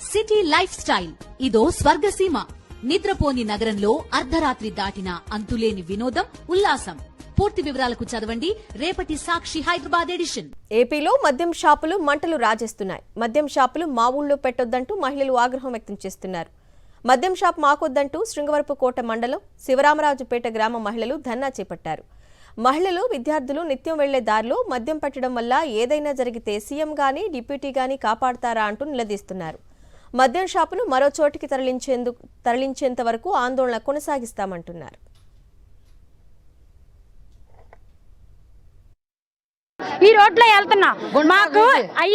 City life style ఇదో స్వర్గసీమ. నిద్రపోని నగరంలో అర్ధరాత్రి దాటిన అంతులేని వినోదం, ఉల్లాసం. పూర్తి వివరాలకు చదవండి రేపటి సాక్షి హైదరాబాద్ ఎడిషన్. ఏపీలో మద్యం షాపులు మంటలు రాజేస్తున్నాయి. మద్యం షాపులు మా ఊళ్ళో పెట్టొద్దంటూ మహిళలు ఆగ్రహం వ్యక్తం చేస్తున్నారు. మద్యం షాప్ మాకొద్దంటూ శృంగవరపుకోట మండలం శివరామరాజుపేట గ్రామ మహిళలు ధర్నా చేపట్టారు. మహిళలు, విద్యార్థులు నిత్యం వెళ్లే దారిలో మద్యం పెట్టడం వల్ల ఏదైనా జరిగితే సీఎం గానీ డిప్యూటీ గానీ కాపాడతారా అంటూ నిలదీస్తున్నారు. మద్యం షాపును మరో చోటికి తరలించేంత వరకు ఆందోళన కొనసాగిస్తామంటున్నారు. ఈ రోడ్లో వెళ్తున్నా, మాకు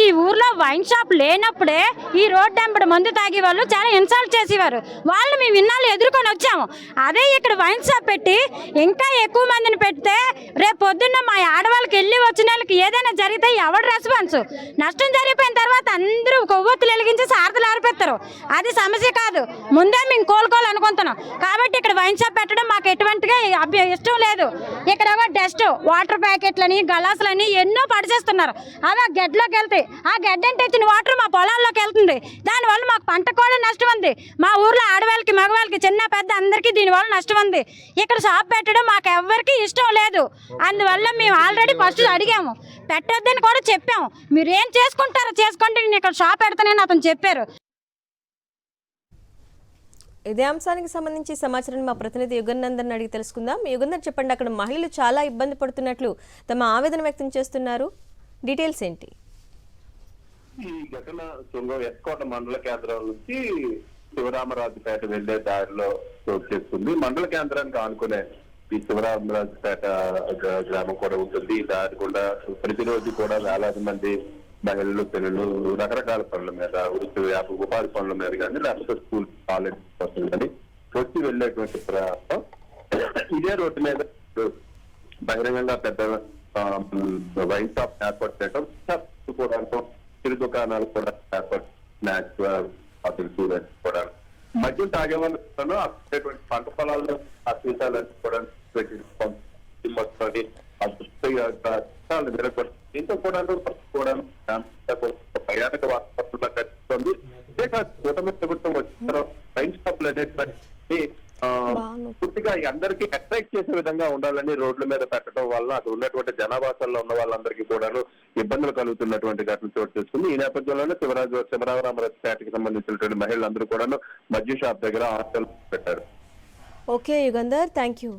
ఈ ఊర్లో వైన్ షాప్ లేనప్పుడే ఈ రోడ్డు వెంబడి మందు తాగే వాళ్ళు చాలా ఇన్సల్ట్ చేసేవారు. వాళ్ళు మేము ఇన్నాళ్ళు ఎదుర్కొని వచ్చాము. అదే ఇక్కడ వైన్ షాప్ పెట్టి ఇంకా ఎక్కువ మందిని పెడితే రేపు పొద్దున్న మా ఆడవాళ్ళకి వెళ్ళి వచ్చిన వాళ్ళకి ఏదైనా జరిగితే ఎవడు రెస్పాన్స్? నష్టం జరిగిపోయిన తర్వాత అందరూ కొవ్వొత్తులు వెలిగించి సారథులు ఆరిపెత్తారు. అది సమస్య కాదు, ముందే మేము కోలుకోవాలనుకుంటున్నాం. కాబట్టి ఇక్కడ వైన్ షాప్ పెట్టడం మాకు ఎటువంటిగా ఇష్టం లేదు. ఇక్కడ డస్ట్, వాటర్ ప్యాకెట్లని, గలాసులని ఎన్నో పడిచేస్తున్నారు. అవి ఆ గడ్డలోకి వెళ్తాయి. ఆ గడ్డ అంటే తెచ్చిన వాటర్ మా పొలాల్లోకి వెళ్తుంది. దానివల్ల మాకు పంట కూడా నష్టం ఉంది. మా ఊర్లో ఆడవాళ్ళకి, మగవాళ్ళకి, చిన్న పెద్ద అందరికీ దీనివల్ల నష్టం ఉంది. ఇక్కడ షాప్ పెట్టడం మాకు ఎవరికి ఇష్టం లేదు. అందువల్ల మేము ఆల్రెడీ ఫస్ట్ అడిగాము, పెట్టొద్దని కూడా చెప్పాము. మీరు ఏం చేసుకుంటారో చేసుకోండి, నేను ఇక్కడ షాప్ పెడతానని అతను చెప్పారు. ఇదే అంశానికి సంబంధించి సమాచారాన్ని మా ప్రతినిధి యుగన్నందన్ అడిగి తెలుసుకుందాం. యుగంధర్, చెప్పండి, అక్కడ మహిళలు చాలా ఇబ్బంది పడుతున్నట్లు తమ ఆవేదన వ్యక్తం చేస్తున్నారు. డీటెయిల్స్ ఏంటి? ఈ ఘటన ఎస్కోట మండల కేంద్రం నుంచి శివరామరాజుపేట వెళ్లే దారిలో చోటు చేసుకుంది. మండల కేంద్రానికి ఆనుకునే ఈ శివరామరాజుపేట గ్రామం కూడా ఉంటుంది. ఈ దారి కూడా ప్రతిరోజు కూడా వేలాది మంది మహిళలు, పిల్లలు రకరకాల పనుల మీద, వృత్తి ఉపాధి పనుల మీద కానీ, లేకపోతే స్కూల్, కాలేజ్ కోసం కానీ వచ్చి వెళ్ళేటువంటి ప్రయాసం ఇదే రోడ్డు మీద బహిరంగంగా పెద్ద వైన్ షాప్ ఏర్పాటు చేయడం, కూడా చిరు దుకాణాలు కూడా ఏర్పాటు, స్నాక్స్, హోటల్స్ కూడా మద్యం తాగే వాళ్ళు అటువంటి పంట పొలాల్లో ఆ సీసాలు కూడా దీంతో కూడా భయానక వాతావరణంలో కనిపిస్తుంది. కూటమి ప్రభుత్వం వచ్చిన వైన్ షాపులు అనేటువంటి పూర్తిగా అందరికీ అట్రాక్ట్ చేసే విధంగా ఉండాలని రోడ్ల మీద పెట్టడం వల్ల అక్కడ ఉన్నటువంటి జనాభాసాల్లో ఉన్న వాళ్ళందరికీ కూడాను ఇబ్బందులు కలుగుతున్నటువంటి ఘటన చోటు చేసుకుంది. ఈ నేపథ్యంలోనే శివరామరాజుపేటకి సంబంధించినటువంటి మహిళలందరూ కూడాను మద్యం షాప్ దగ్గర ఆందోళన పెట్టారు. Okay Yugandhar, thank you.